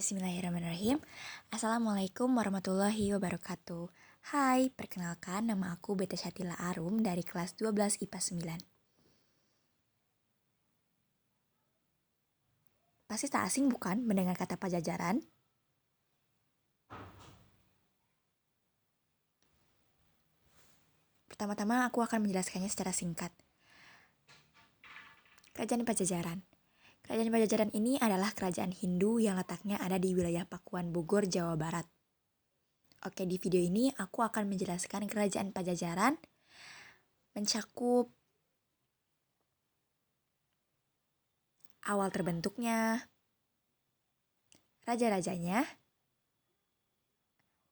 Bismillahirrahmanirrahim. Assalamualaikum warahmatullahi wabarakatuh. Hai, perkenalkan nama aku Beta Syatila Arum dari kelas 12 IPA 9. Pasti tak asing bukan mendengar kata Pajajaran? Pertama-tama aku akan menjelaskannya secara singkat. Kerajaan Pajajaran. Kerajaan Pajajaran ini adalah kerajaan Hindu yang letaknya ada di wilayah Pakuan Bogor, Jawa Barat. Oke, di video ini aku akan menjelaskan kerajaan Pajajaran mencakup awal terbentuknya, raja-rajanya,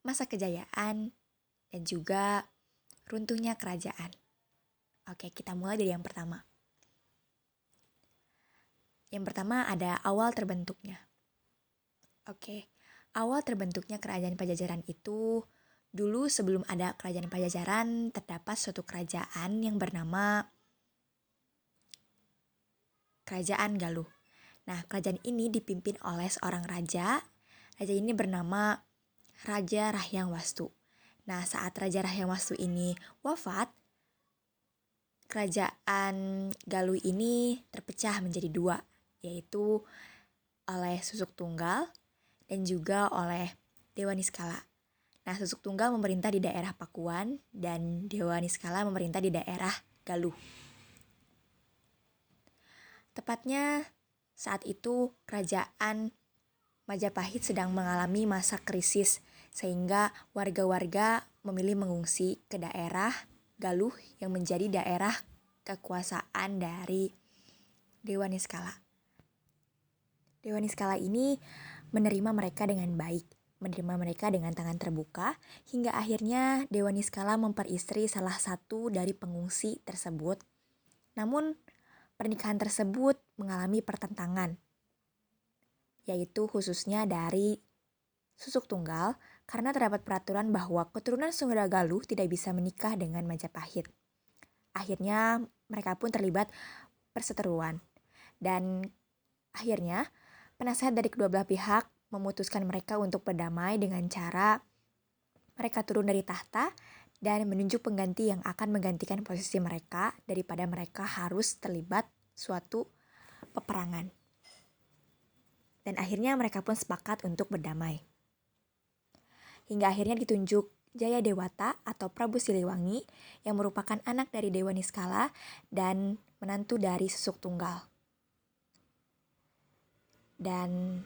masa kejayaan, dan juga runtuhnya kerajaan. Oke, kita mulai dari yang pertama. Yang pertama ada awal terbentuknya. Oke, awal terbentuknya kerajaan Pajajaran itu dulu sebelum ada kerajaan Pajajaran terdapat suatu kerajaan yang bernama Kerajaan Galuh. Nah, kerajaan ini dipimpin oleh seorang raja. Raja ini bernama Raja Rahyang Wastu. Nah, saat Raja Rahyang Wastu ini wafat, kerajaan Galuh ini terpecah menjadi dua, yaitu oleh Susuk Tunggal dan juga oleh Dewa Niskala. Nah, Susuk Tunggal memerintah di daerah Pakuan dan Dewa Niskala memerintah di daerah Galuh. Tepatnya saat itu kerajaan Majapahit sedang mengalami masa krisis sehingga warga-warga memilih mengungsi ke daerah Galuh yang menjadi daerah kekuasaan dari Dewa Niskala. Dewa Niskala ini menerima mereka dengan baik, menerima mereka dengan tangan terbuka, hingga akhirnya Dewa Niskala memperistri salah satu dari pengungsi tersebut. Namun, pernikahan tersebut mengalami pertentangan, yaitu khususnya dari Susuk Tunggal, karena terdapat peraturan bahwa keturunan Sunda Galuh tidak bisa menikah dengan Majapahit. Akhirnya, mereka pun terlibat perseteruan. Dan akhirnya, penasehat dari kedua belah pihak memutuskan mereka untuk berdamai dengan cara mereka turun dari tahta dan menunjuk pengganti yang akan menggantikan posisi mereka daripada mereka harus terlibat suatu peperangan. Dan akhirnya mereka pun sepakat untuk berdamai. Hingga akhirnya ditunjuk Jaya Dewata atau Prabu Siliwangi yang merupakan anak dari Dewa Niskala dan menantu dari Susuk Tunggal. Dan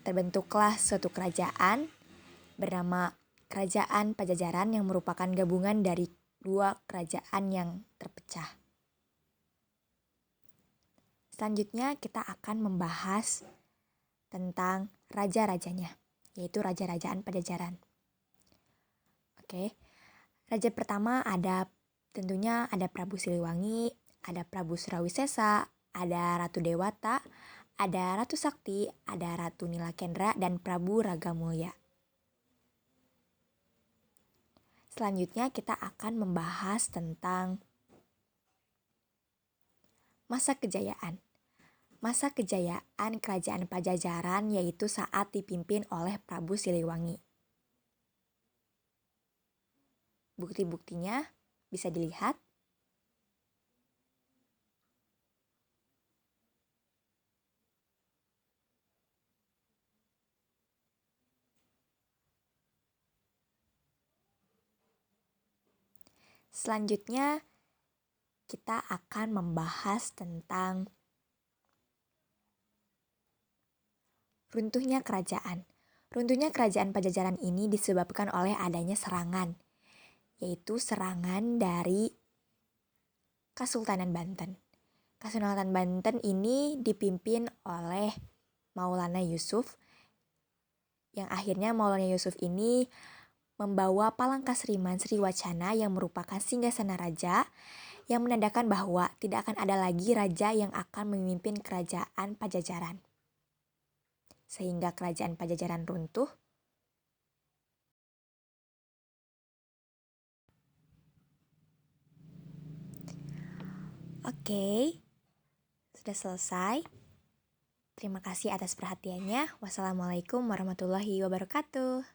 terbentuklah suatu kerajaan bernama Kerajaan Pajajaran yang merupakan gabungan dari dua kerajaan yang terpecah. Selanjutnya kita akan membahas tentang raja-rajanya, yaitu raja-rajaan Pajajaran. Oke, raja pertama tentunya ada Prabu Siliwangi, ada Prabu Surawisesa, ada Ratu Dewata, ada Ratu Sakti, ada Ratu Nilakendra, dan Prabu Ragamulya. Selanjutnya kita akan membahas tentang masa kejayaan. Masa kejayaan kerajaan Pajajaran yaitu saat dipimpin oleh Prabu Siliwangi. Bukti-buktinya bisa dilihat. Selanjutnya kita akan membahas tentang runtuhnya kerajaan. Runtuhnya kerajaan Pajajaran ini disebabkan oleh adanya serangan, yaitu serangan dari Kesultanan Banten. Kesultanan Banten ini dipimpin oleh Maulana Yusuf, yang akhirnya Maulana Yusuf ini membawa Palangkasriman Sriwacana yang merupakan singgasana raja yang menandakan bahwa tidak akan ada lagi raja yang akan memimpin kerajaan Pajajaran. Sehingga kerajaan Pajajaran runtuh. Oke, sudah selesai. Terima kasih atas perhatiannya. Wassalamualaikum warahmatullahi wabarakatuh.